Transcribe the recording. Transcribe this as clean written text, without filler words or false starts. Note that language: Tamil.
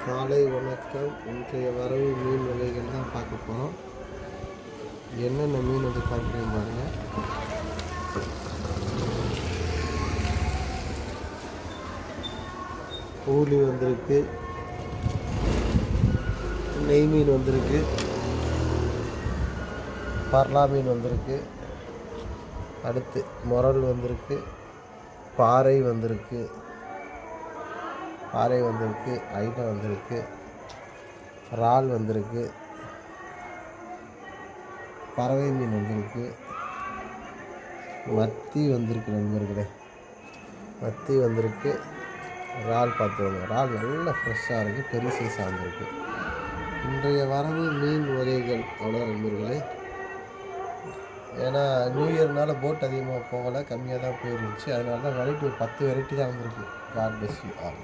காலை வணக்கம். இன்றைய வரவு மீன் வகைகள் தான் பார்க்க போகிறோம். என்னென்ன மீன் வந்து பார்க்குறேன் பாருங்கள். ஊலி வந்திருக்கு, நெய் மீன் வந்திருக்கு, பர்லா மீன் வந்திருக்கு, அடுத்து முரல் வந்திருக்கு, பாறை வந்திருக்கு, ஐட்டை வந்திருக்கு, இறால் வந்திருக்கு, பறவை மீன் வந்திருக்கு, மத்தி வந்திருக்கு நண்பர்களே. மத்தி வந்திருக்கு, இறால் பார்த்துக்கோங்க. இறால் நல்லா ஃப்ரெஷ்ஷாக இருக்குது, பெரிய சைஸாக வந்திருக்கு. இன்றைய வரவு மீன் வகைகள் அவ்வளோ நண்பர்களே. ஏன்னா நியூ இயர்னால் போட் அதிகமாக போகலை, கம்மியாக தான் போயிருந்துச்சு. அதனால தான் வெரைட்டி 10 வெரைட்டி தான் வந்திருக்கு. God bless you all.